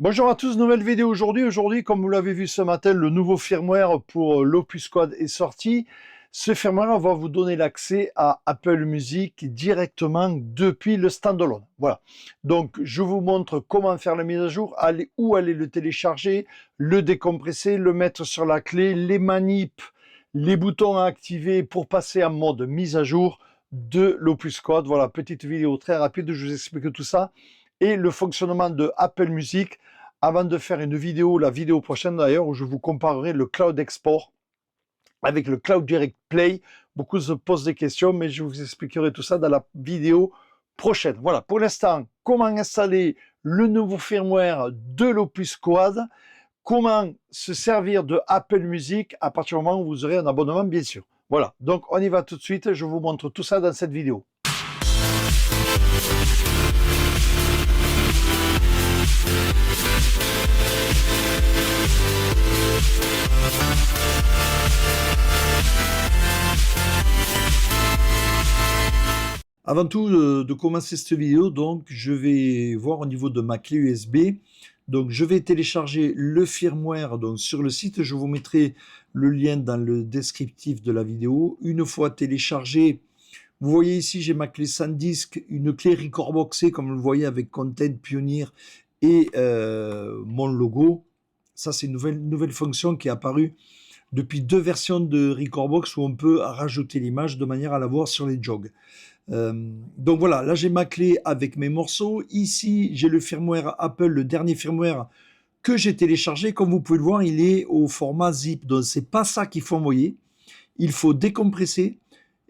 Bonjour à tous, nouvelle vidéo aujourd'hui. Aujourd'hui, comme vous l'avez vu ce matin, le nouveau firmware pour l'Opus Quad est sorti. Ce firmware va vous donner l'accès à Apple Music directement depuis le standalone. Voilà. Donc, je vous montre comment faire la mise à jour, où aller le télécharger, le décompresser, le mettre sur la clé, les manips, les boutons à activer pour passer en mode mise à jour de l'Opus Quad. Voilà, petite vidéo très rapide, je vous explique tout ça. Et le fonctionnement de Apple Music avant de faire une vidéo, la vidéo prochaine d'ailleurs, où je vous comparerai le Cloud Export avec le Cloud Direct Play. Beaucoup se posent des questions, mais je vous expliquerai tout ça dans la vidéo prochaine. Voilà, pour l'instant, comment installer le nouveau firmware de l'Opus Quad, comment se servir de Apple Music à partir du moment où vous aurez un abonnement, bien sûr. Voilà, donc on y va tout de suite, je vous montre tout ça dans cette vidéo. Avant tout de commencer cette vidéo, donc je vais voir au niveau de ma clé USB. Donc je vais télécharger le firmware donc, sur le site. Je vous mettrai le lien dans le descriptif de la vidéo. Une fois téléchargé, vous voyez ici j'ai ma clé SanDisk, une clé Recordboxée comme vous le voyez avec Content Pioneer et mon logo. Ça c'est une nouvelle fonction qui est apparue depuis 2 versions de Recordbox où on peut rajouter l'image de manière à la voir sur les jogs. Donc voilà, là j'ai ma clé avec mes morceaux. Ici, j'ai le firmware Apple, le dernier firmware que j'ai téléchargé. Comme vous pouvez le voir, il est au format zip. Donc c'est pas ça qu'il faut envoyer. Il faut décompresser.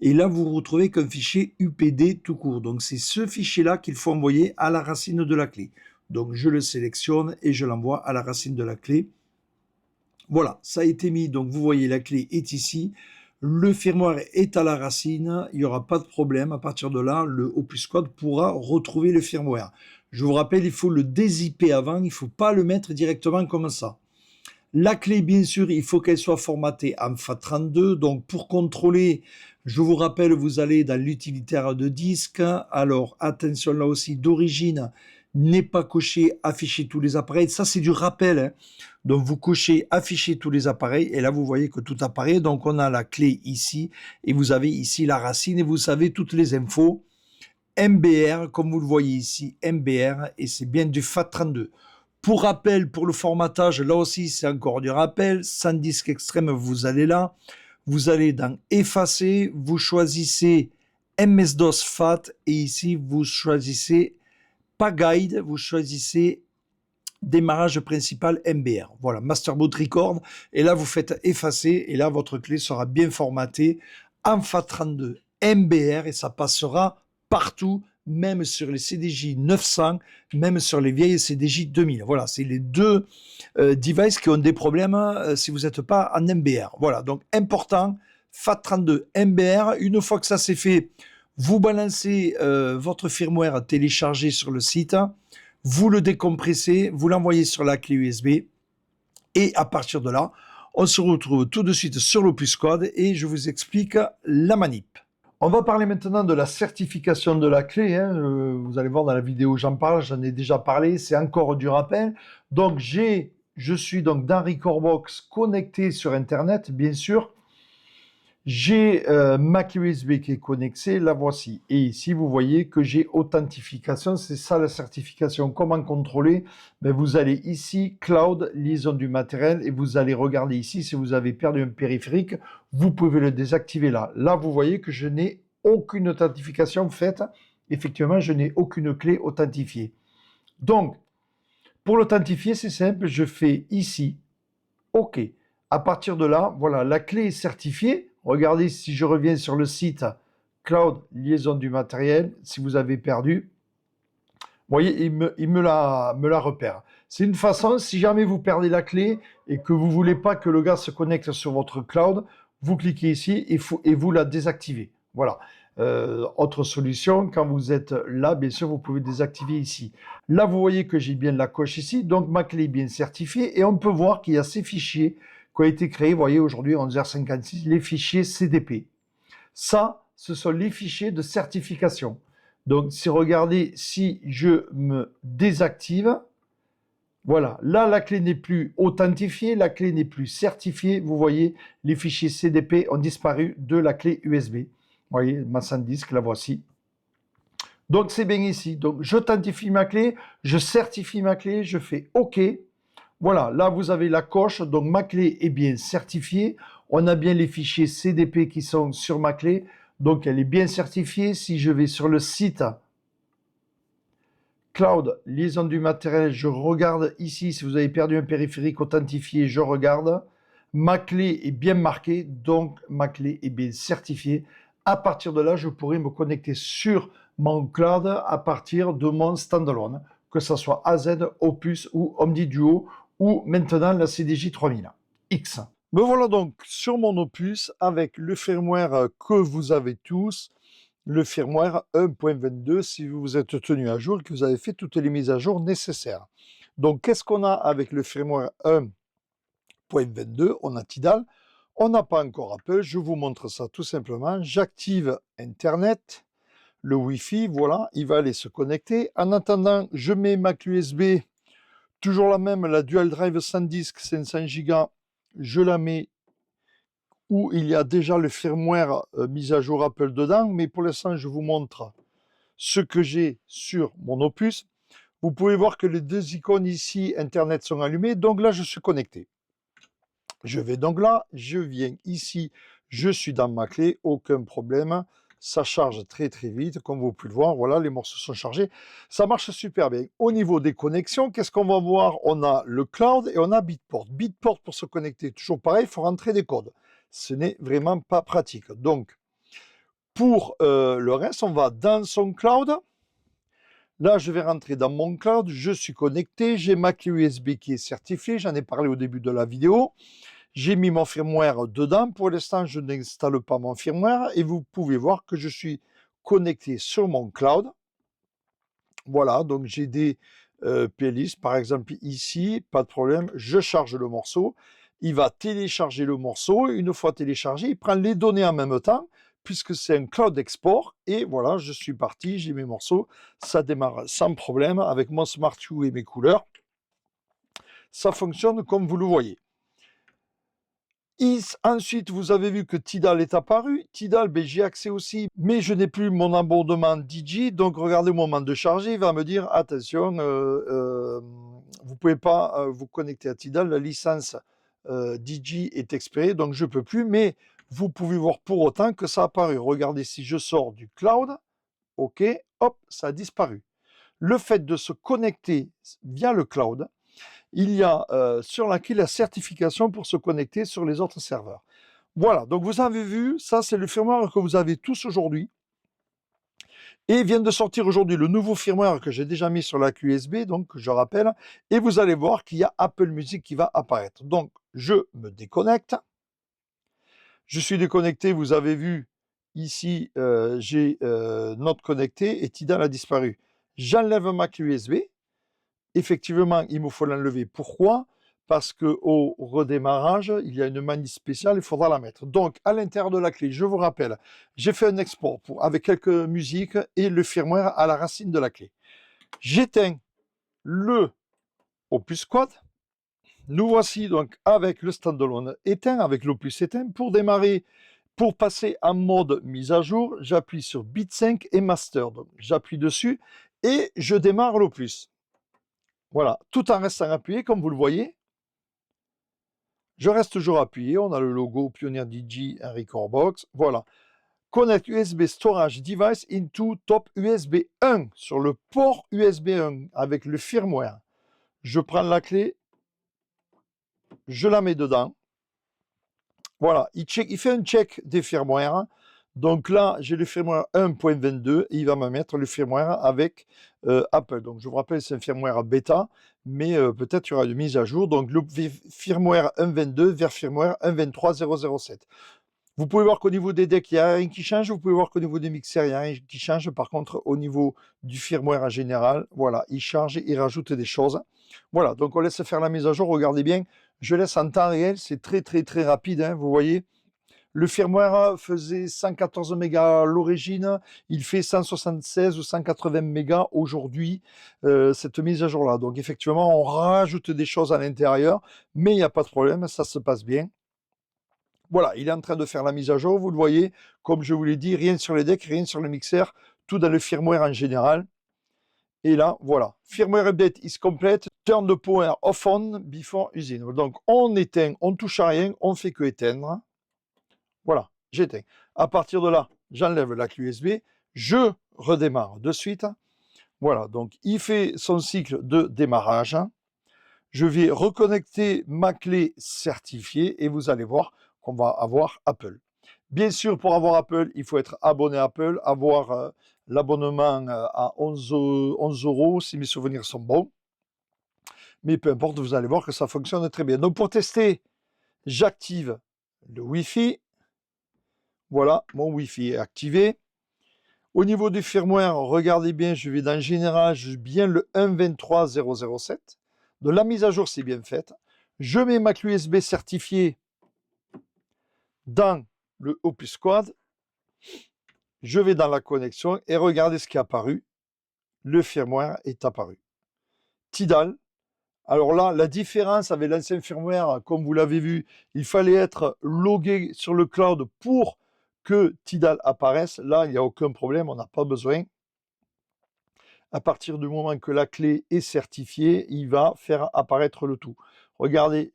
Et là, vous retrouvez qu'un fichier UPD tout court. Donc c'est ce fichier-là qu'il faut envoyer à la racine de la clé. Donc je le sélectionne et je l'envoie à la racine de la clé. Voilà, ça a été mis. Donc vous voyez, la clé est ici. Le firmware est à la racine, il n'y aura pas de problème. À partir de là, le Opus Quad pourra retrouver le firmware. Je vous rappelle, il faut le dézipper avant, il ne faut pas le mettre directement comme ça. La clé, bien sûr, il faut qu'elle soit formatée en FAT32. Donc, pour contrôler, je vous rappelle, vous allez dans l'utilitaire de disque. Alors, attention là aussi, d'origine, n'est pas coché afficher tous les appareils. Ça, c'est du rappel. Hein. Donc, vous cochez afficher tous les appareils. Et là, vous voyez que tout apparaît. Donc, on a la clé ici. Et vous avez ici la racine. Et vous savez toutes les infos. MBR, comme vous le voyez ici, MBR. Et c'est bien du FAT32. Pour rappel, pour le formatage, là aussi, c'est encore du rappel. SanDisk extrême, vous allez là. Vous allez dans effacer. Vous choisissez MS-DOS FAT. Et ici, vous choisissez pas guide, vous choisissez démarrage principal MBR. Voilà, Master Boot Record. Et là, vous faites effacer. Et là, votre clé sera bien formatée en FAT32 MBR. Et ça passera partout, même sur les CDJ 900, même sur les vieilles CDJ 2000. Voilà, c'est les deux devices qui ont des problèmes si vous n'êtes pas en MBR. Voilà, donc important, FAT32 MBR. Une fois que ça c'est fait, vous balancez votre firmware téléchargé sur le site, vous le décompressez, vous l'envoyez sur la clé USB et à partir de là, on se retrouve tout de suite sur l'Opus Quad et je vous explique la manip. On va parler maintenant de la certification de la clé. Hein. Vous allez voir dans la vidéo, j'en parle, j'en ai déjà parlé, c'est encore du rappel. Donc je suis donc dans Recordbox connecté sur Internet, bien sûr. J'ai ma clé USB qui est connectée, la voici. Et ici, vous voyez que j'ai authentification, c'est ça la certification. Comment contrôler? Ben, vous allez ici, Cloud, liaison du matériel, et vous allez regarder ici, si vous avez perdu un périphérique, vous pouvez le désactiver là. Là, vous voyez que je n'ai aucune authentification faite. Effectivement, je n'ai aucune clé authentifiée. Donc, pour l'authentifier, c'est simple, je fais ici, OK. À partir de là, voilà, la clé est certifiée. Regardez si je reviens sur le site Cloud, liaison du matériel, si vous avez perdu. Vous voyez, il me la repère. C'est une façon, si jamais vous perdez la clé et que vous ne voulez pas que le gars se connecte sur votre cloud, vous cliquez ici et vous la désactivez. Voilà. Autre solution, quand vous êtes là, bien sûr, vous pouvez désactiver ici. Là, vous voyez que j'ai bien la coche ici, donc ma clé est bien certifiée et on peut voir qu'il y a ces fichiers qui ont été créés, vous voyez, aujourd'hui, 11h56, les fichiers CDP. Ça, ce sont les fichiers de certification. Donc, si regardez, si je me désactive, Voilà, là la clé n'est plus authentifiée, la clé n'est plus certifiée. Vous voyez, les fichiers CDP ont disparu de la clé USB. Vous voyez, ma SanDisk, la voici. Donc c'est bien ici. Donc j'authentifie ma clé, je certifie ma clé, je fais OK. Voilà, là vous avez la coche. Donc ma clé est bien certifiée. On a bien les fichiers CDP qui sont sur ma clé. Donc elle est bien certifiée. Si je vais sur le site Cloud, liaison du matériel, je regarde ici, si vous avez perdu un périphérique authentifié, je regarde. Ma clé est bien marquée, donc ma clé est bien certifiée. À partir de là, je pourrai me connecter sur mon cloud à partir de mon standalone, que ce soit AZ, Opus ou OmniDuo, ou maintenant la CDJ 3000 X. Me voilà donc sur mon Opus avec le firmware que vous avez tous, le firmware 1.22 si vous vous êtes tenu à jour et que vous avez fait toutes les mises à jour nécessaires. Donc, qu'est-ce qu'on a avec le firmware 1.22? On a Tidal, on n'a pas encore Apple. Je vous montre ça tout simplement. J'active Internet, le Wi-Fi, voilà, il va aller se connecter. En attendant, je mets ma clé USB, toujours la même, la Dual Drive SanDisk 500 Go, je la mets où il y a déjà le firmware mis à jour Apple dedans, mais pour l'instant, je vous montre ce que j'ai sur mon Opus. Vous pouvez voir que les deux icônes ici, Internet, sont allumées. Donc là, je suis connecté. Je vais donc là, je viens ici, je suis dans ma clé, aucun problème. Ça charge très très vite, comme vous pouvez le voir. Voilà, les morceaux sont chargés. Ça marche super bien. Au niveau des connexions, qu'est-ce qu'on va voir? On a le cloud et on a Bitport. Bitport, pour se connecter, toujours pareil, il faut rentrer des codes. Ce n'est vraiment pas pratique. Donc, pour le reste, on va dans son cloud. Là, je vais rentrer dans mon cloud. Je suis connecté. J'ai ma clé USB qui est certifiée. J'en ai parlé au début de la vidéo. J'ai mis mon firmware dedans. Pour l'instant, je n'installe pas mon firmware. Et vous pouvez voir que je suis connecté sur mon cloud. Voilà, donc j'ai des playlists. Par exemple, ici, pas de problème. Je charge le morceau. Il va télécharger le morceau. Une fois téléchargé, il prend les données en même temps, puisque c'est un cloud export. Et voilà, je suis parti, j'ai mes morceaux. Ça démarre sans problème avec mon Smart Hue et mes couleurs. Ça fonctionne comme vous le voyez. Ensuite, vous avez vu que Tidal est apparu. Tidal, ben, j'ai accès aussi, mais je n'ai plus mon abonnement DJ. Donc, regardez au moment de charger, il va me dire, attention, vous ne pouvez pas vous connecter à Tidal. La licence DJ est expirée, donc je ne peux plus. Mais vous pouvez voir pour autant que ça a apparu. Regardez, si je sors du cloud, OK, hop, ça a disparu. Le fait de se connecter via le cloud, il y a sur la clé la certification pour se connecter sur les autres serveurs. Voilà, donc vous avez vu, ça c'est le firmware que vous avez tous aujourd'hui. Et vient de sortir aujourd'hui le nouveau firmware que j'ai déjà mis sur la clé USB, donc je rappelle, et vous allez voir qu'il y a Apple Music qui va apparaître. Donc je me déconnecte. Je suis déconnecté, vous avez vu ici, j'ai Note connecté et Tidal a disparu. J'enlève ma clé USB. Effectivement, il me faut l'enlever. Pourquoi? Parce qu'au redémarrage, il y a une manip spéciale, il faudra la mettre. Donc, à l'intérieur de la clé, je vous rappelle, j'ai fait un export avec quelques musiques et le firmware à la racine de la clé. J'éteins le Opus Quad. Nous voici donc avec le standalone éteint, avec l'Opus éteint. Pour démarrer, pour passer en mode mise à jour, j'appuie sur Bit 5 et Master. Donc, j'appuie dessus et je démarre l'Opus. Voilà, tout en restant appuyé, comme vous le voyez. Je reste toujours appuyé. On a le logo Pioneer DJ and Record Box. Voilà. Connect USB Storage Device into Top USB 1 sur le port USB 1 avec le firmware. Je prends la clé, je la mets dedans. Voilà, il fait un check des firmwares. Donc là, j'ai le firmware 1.22 et il va me mettre le firmware avec Apple. Donc je vous rappelle, c'est un firmware bêta, mais peut-être il y aura une mise à jour. Donc le firmware 1.22 vers firmware 1.23.007. Vous pouvez voir qu'au niveau des decks, il n'y a rien qui change. Vous pouvez voir qu'au niveau des mixeurs, il n'y a rien qui change. Par contre, au niveau du firmware en général, voilà, il charge, il rajoute des choses. Voilà, donc on laisse faire la mise à jour. Regardez bien, je laisse en temps réel. C'est très, très, très rapide, hein, vous voyez. Le firmware faisait 114 mégas à l'origine, il fait 176 ou 180 mégas aujourd'hui, cette mise à jour-là. Donc effectivement, on rajoute des choses à l'intérieur, mais il n'y a pas de problème, ça se passe bien. Voilà, il est en train de faire la mise à jour, vous le voyez, comme je vous l'ai dit, rien sur les decks, rien sur le mixeur, tout dans le firmware en général. Et là, voilà, firmware update is complete, turn the power off on before using. Donc on éteint, on touche à rien, on fait que éteindre. Voilà, j'éteins. À partir de là, j'enlève la clé USB, je redémarre de suite. Voilà, donc il fait son cycle de démarrage. Je vais reconnecter ma clé certifiée et vous allez voir qu'on va avoir Apple. Bien sûr, pour avoir Apple, il faut être abonné à Apple, avoir l'abonnement à 11 euros, si mes souvenirs sont bons. Mais peu importe, vous allez voir que ça fonctionne très bien. Donc pour tester, j'active le Wi-Fi. Voilà, mon Wi-Fi est activé. Au niveau du firmware, regardez bien, je vais dans Général, j'ai bien le 1.23.007. De la mise à jour, c'est bien faite. Je mets ma clé USB certifiée dans le Opus Quad. Je vais dans la connexion et regardez ce qui est apparu. Le firmware est apparu. Tidal. Alors là, la différence avec l'ancien firmware, comme vous l'avez vu, il fallait être logué sur le cloud pour que Tidal apparaisse. Là, il n'y a aucun problème, on n'a pas besoin. À partir du moment que la clé est certifiée, il va faire apparaître le tout. Regardez,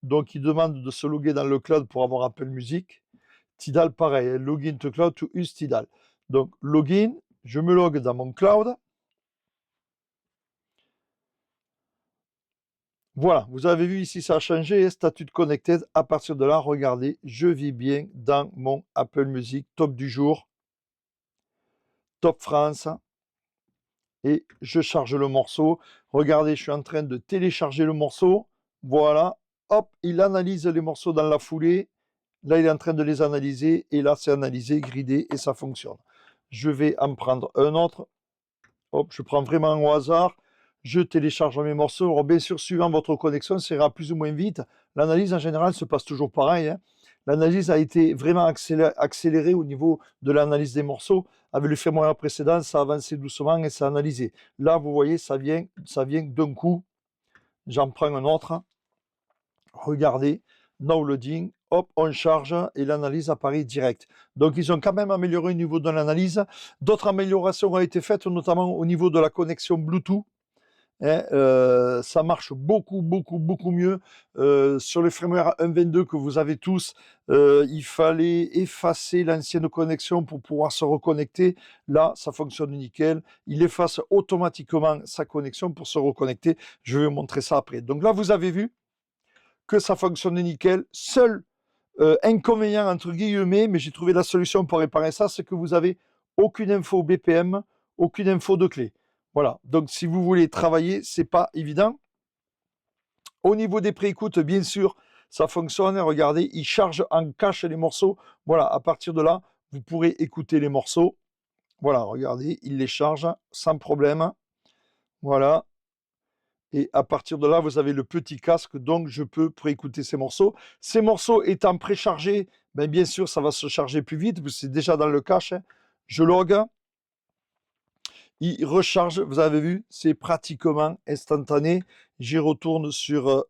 donc il demande de se loguer dans le cloud pour avoir Apple Music. Tidal, pareil, login to cloud to use Tidal. Donc, login, je me log dans mon cloud. Voilà, vous avez vu ici, ça a changé, statut de connected. À partir de là, regardez, je vis bien dans mon Apple Music, top du jour, top France. Et je charge le morceau. Regardez, je suis en train de télécharger le morceau. Voilà, hop, il analyse les morceaux dans la foulée. Là, il est en train de les analyser. Et là, c'est analysé, gridé, et ça fonctionne. Je vais en prendre un autre. Hop, je prends vraiment au hasard. Je télécharge mes morceaux. Alors, bien sûr, suivant votre connexion, ça ira plus ou moins vite. L'analyse, en général, se passe toujours pareil. Hein. L'analyse a été vraiment accélérée au niveau de l'analyse des morceaux. Avec le firmware précédent, ça avançait doucement et ça analysait. Là, vous voyez, ça vient d'un coup. J'en prends un autre. Regardez, now loading, hop, on charge et l'analyse apparaît direct. Donc, ils ont quand même amélioré au niveau de l'analyse. D'autres améliorations ont été faites, notamment au niveau de la connexion Bluetooth. Hein, ça marche beaucoup mieux. Sur le firmware 1.22 que vous avez tous, il fallait effacer l'ancienne connexion pour pouvoir se reconnecter. Là, ça fonctionne nickel. Il efface automatiquement sa connexion pour se reconnecter. Je vais vous montrer ça après. Donc là, vous avez vu que ça fonctionne nickel. Seul inconvénient entre guillemets, mais j'ai trouvé la solution pour réparer ça, c'est que vous avez aucune info BPM, aucune info de clé. Voilà, donc si vous voulez travailler, c'est pas évident. Au niveau des préécoutes, bien sûr, ça fonctionne. Regardez, il charge en cache les morceaux. Voilà, à partir de là, vous pourrez écouter les morceaux. Voilà, regardez, il les charge sans problème. Voilà. Et à partir de là, vous avez le petit casque, donc je peux préécouter ces morceaux. Ces morceaux étant préchargés, ben bien sûr, ça va se charger plus vite, parce que c'est déjà dans le cache. Hein. Je log. Il recharge, vous avez vu, c'est pratiquement instantané. J'y retourne sur,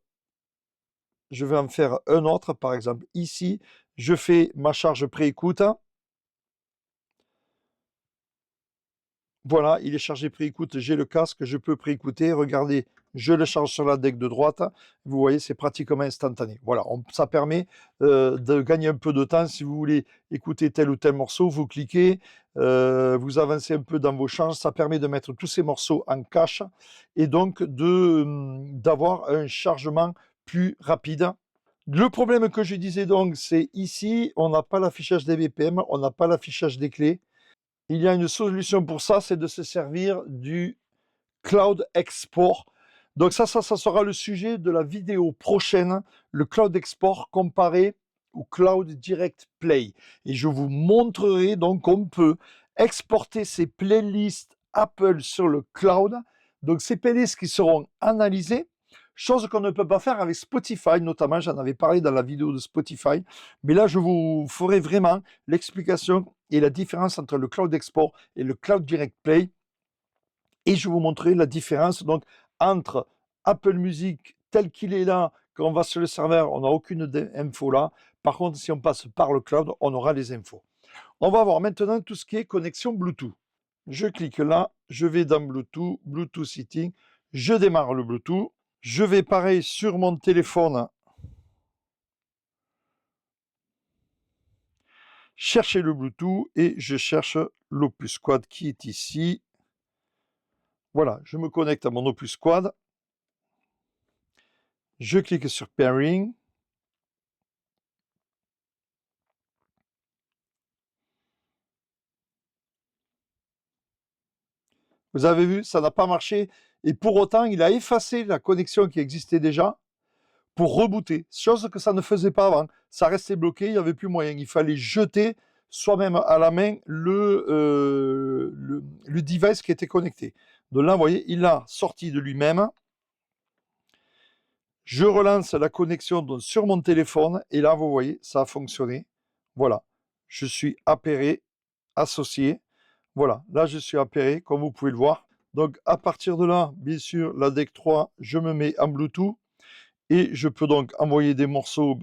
je vais en faire un autre, par exemple ici. Je fais ma charge pré-écoute. Voilà, il est chargé pré-écoute, j'ai le casque, je peux pré-écouter. Regardez, je le charge sur la deck de droite. Vous voyez, c'est pratiquement instantané. Voilà, ça permet de gagner un peu de temps. Si vous voulez écouter tel ou tel morceau, vous cliquez, vous avancez un peu dans vos charges. Ça permet de mettre tous ces morceaux en cache et donc d'avoir un chargement plus rapide. Le problème que je disais donc, c'est ici, on n'a pas l'affichage des BPM, on n'a pas l'affichage des clés. Il y a une solution pour ça, c'est de se servir du Cloud Export. Donc ça sera le sujet de la vidéo prochaine, le Cloud Export comparé au Cloud Direct Play. Et je vous montrerai donc qu'on peut exporter ces playlists Apple sur le cloud. Donc ces playlists qui seront analysées. chose qu'on ne peut pas faire avec Spotify, notamment, j'en avais parlé dans la vidéo de Spotify, mais là, je vous ferai vraiment l'explication et la différence entre le Cloud Export et le Cloud Direct Play, et je vais vous montrer la différence donc entre Apple Music tel qu'il est là, quand on va sur le serveur, on n'a aucune info là, par contre, si on passe par le cloud, on aura les infos. On va voir maintenant tout ce qui est connexion Bluetooth. Je clique là, je vais dans Bluetooth, Bluetooth Setting, je démarre le Bluetooth. Je vais pareil sur mon téléphone chercher le Bluetooth et je cherche l'Opus Quad qui est ici. Voilà, je me connecte à mon Opus Quad. Je clique sur Pairing. Vous avez vu, ça n'a pas marché. Et pour autant, il a effacé la connexion qui existait déjà pour rebooter. Chose que ça ne faisait pas avant. Ça restait bloqué, il n'y avait plus moyen. Il fallait jeter soi-même à la main le device qui était connecté. Donc là, vous voyez, il a sorti de lui-même. Je relance la connexion donc, sur mon téléphone. Et là, vous voyez, ça a fonctionné. Voilà. Je suis appairé, associé. Voilà, là je suis appairé, comme vous pouvez le voir. Donc à partir de là, bien sûr, la DEC 3, je me mets en Bluetooth et je peux donc envoyer des morceaux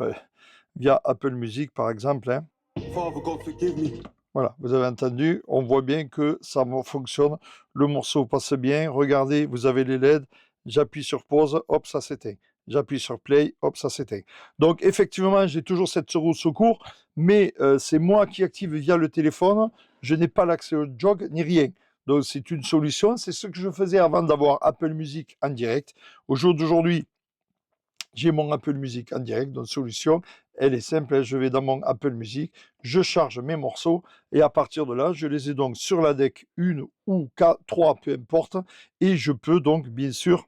via Apple Music par exemple. Hein. Voilà, vous avez entendu, on voit bien que ça fonctionne, le morceau passe bien. Regardez, vous avez les LED, j'appuie sur pause, hop, ça s'éteint. J'appuie sur play, hop, ça s'éteint. Donc effectivement, j'ai toujours cette roue secours, mais c'est moi qui active via le téléphone. Je n'ai pas l'accès au jog ni rien. Donc c'est une solution. C'est ce que je faisais avant d'avoir Apple Music en direct. Au jour d'aujourd'hui, j'ai mon Apple Music en direct. Donc solution, elle est simple. Je vais dans mon Apple Music, je charge mes morceaux et à partir de là, je les ai donc sur la DEC 1 ou 4, 3, peu importe. Et je peux donc bien sûr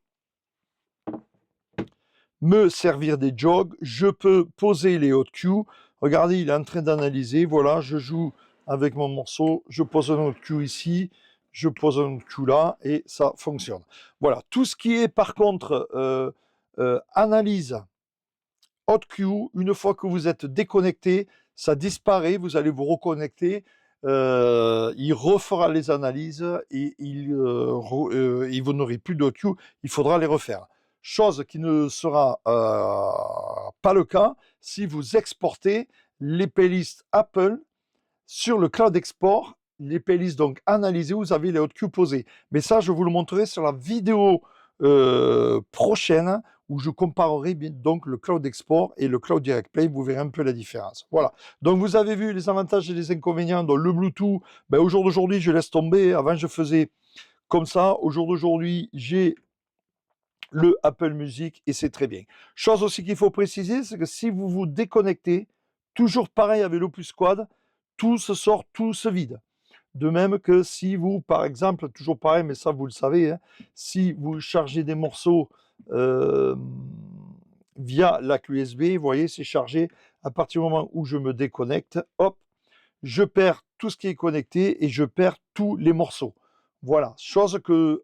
me servir des jogs, je peux poser les hot cues. Regardez, il est en train d'analyser. Voilà, je joue avec mon morceau, je pose un hot cue ici, je pose un hot cue là et ça fonctionne. Voilà, tout ce qui est par contre analyse hot cue, une fois que vous êtes déconnecté, ça disparaît, vous allez vous reconnecter. Il refera les analyses et vous n'aurez plus de hot cue, il faudra les refaire. Chose qui ne sera pas le cas si vous exportez les playlists Apple sur le Cloud Export. Les playlists donc analysées, vous avez les hot cues posés. Mais ça, je vous le montrerai sur la vidéo prochaine où je comparerai donc le Cloud Export et le Cloud Direct Play. Vous verrez un peu la différence. Voilà. Donc vous avez vu les avantages et les inconvénients. Donc le Bluetooth, au jour d'aujourd'hui, je laisse tomber. Avant, je faisais comme ça. Au jour d'aujourd'hui, j'ai le Apple Music et c'est très bien. Chose aussi qu'il faut préciser, c'est que si vous vous déconnectez, toujours pareil avec l'Opus Quad, tout se sort, tout se vide. De même que si vous, par exemple, toujours pareil, mais ça vous le savez, hein, si vous chargez des morceaux via la clé USB, vous voyez, c'est chargé. À partir du moment où je me déconnecte, hop, je perds tout ce qui est connecté et je perds tous les morceaux. Voilà, chose que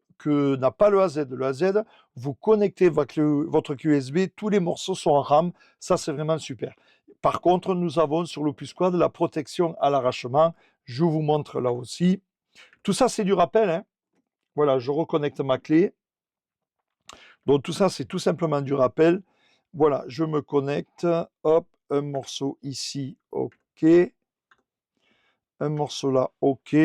n'a pas le AZ. Le AZ, vous connectez votre clé USB, tous les morceaux sont en RAM, ça c'est vraiment super. Par contre, nous avons sur l'Opus Quad la protection à l'arrachement, je vous montre là aussi. Tout ça c'est du rappel, hein. Voilà, je reconnecte ma clé. Donc tout ça c'est tout simplement du rappel. Voilà, je me connecte, hop, un morceau ici, ok. Un morceau là, ok.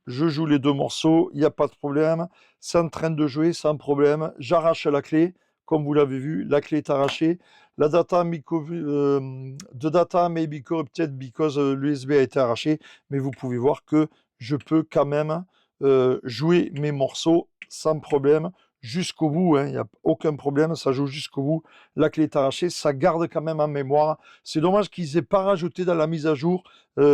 Je joue les deux morceaux, il n'y a pas de problème. C'est en train de jouer sans problème. J'arrache la clé, comme vous l'avez vu, la clé est arrachée. La data, the data may be corrupted because l'USB a été arraché, mais vous pouvez voir que je peux quand même jouer mes morceaux sans problème jusqu'au bout. Il n'y a aucun problème, ça joue jusqu'au bout. La clé est arrachée, ça garde quand même en mémoire. C'est dommage qu'ils n'aient pas rajouté dans la mise à jour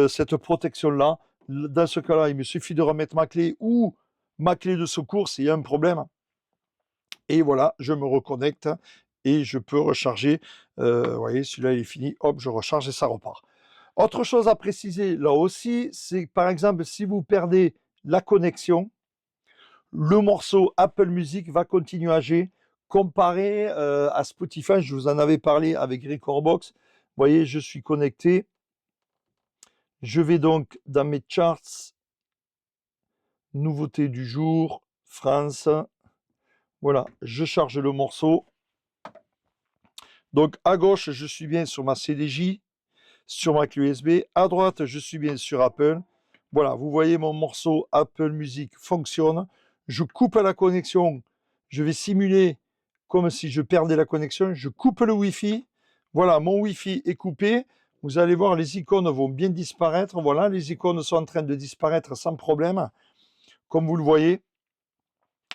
cette protection-là. Dans ce cas-là, il me suffit de remettre ma clé ou ma clé de secours s'il y a un problème. Et voilà, je me reconnecte et je peux recharger. Vous voyez, celui-là, il est fini. Hop, je recharge et ça repart. Autre chose à préciser là aussi, c'est par exemple, si vous perdez la connexion, le morceau Apple Music va continuer à jouer comparé à Spotify, je vous en avais parlé avec Recordbox. Vous voyez, je suis connecté. Je vais donc dans mes charts, nouveautés du jour, France. Voilà, je charge le morceau. Donc à gauche, je suis bien sur ma CDJ, sur ma clé USB. À droite, je suis bien sur Apple. Voilà, vous voyez mon morceau Apple Music fonctionne. Je coupe la connexion. Je vais simuler comme si je perdais la connexion. Je coupe le Wi-Fi. Voilà, mon Wi-Fi est coupé. Vous allez voir, les icônes vont bien disparaître. Voilà, les icônes sont en train de disparaître sans problème. Comme vous le voyez,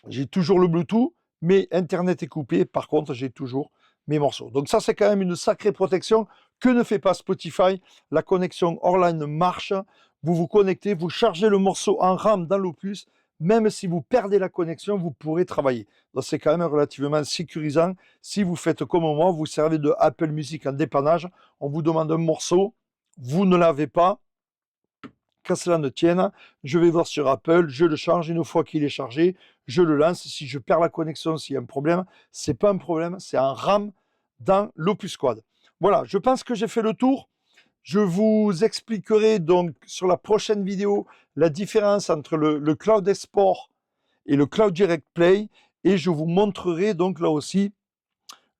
j'ai toujours le Bluetooth, mais Internet est coupé. Par contre, j'ai toujours mes morceaux. Donc ça, c'est quand même une sacrée protection que ne fait pas Spotify. La connexion hors-line marche. Vous vous connectez, vous chargez le morceau en RAM dans l'Opus. Même si vous perdez la connexion, vous pourrez travailler. Donc c'est quand même relativement sécurisant. Si vous faites comme moi, vous servez de Apple Music en dépannage. On vous demande un morceau, vous ne l'avez pas. Qu'à cela ne tienne, je vais voir sur Apple, je le charge, une fois qu'il est chargé, je le lance. Si je perds la connexion, s'il y a un problème, c'est pas un problème, c'est un RAM dans l'Opus Quad. Voilà, je pense que j'ai fait le tour. Je vous expliquerai donc sur la prochaine vidéo la différence entre le Cloud Export et le Cloud Direct Play, et je vous montrerai donc là aussi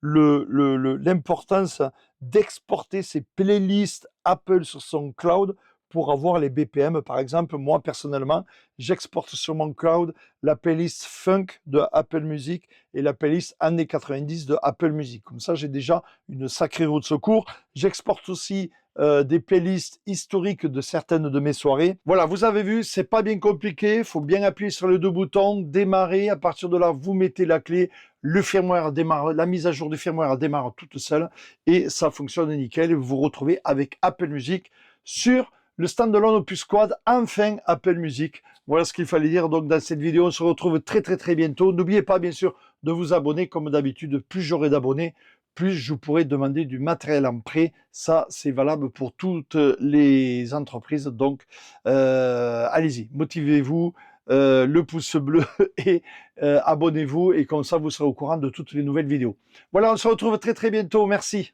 l'importance d'exporter ces playlists Apple sur son cloud pour avoir les BPM. Par exemple, moi personnellement, j'exporte sur mon cloud la playlist Funk de Apple Music et la playlist années 90 de Apple Music. Comme ça, j'ai déjà une sacrée roue de secours. J'exporte aussi des playlists historiques de certaines de mes soirées. Voilà, vous avez vu, c'est pas bien compliqué. Il faut bien appuyer sur les deux boutons, démarrer. À partir de là, vous mettez la clé. Le firmware démarre, la mise à jour du firmware démarre toute seule et ça fonctionne nickel. Et vous vous retrouvez avec Apple Music sur le standalone Opus Quad, enfin Apple Music. Voilà ce qu'il fallait dire donc dans cette vidéo. On se retrouve très bientôt. N'oubliez pas bien sûr de vous abonner comme d'habitude. Plus j'aurai d'abonnés, plus je pourrai demander du matériel en prêt. Ça, c'est valable pour toutes les entreprises. Donc, allez-y, motivez-vous. Le pouce bleu et abonnez-vous et comme ça vous serez au courant de toutes les nouvelles vidéos. Voilà, on se retrouve très bientôt. Merci.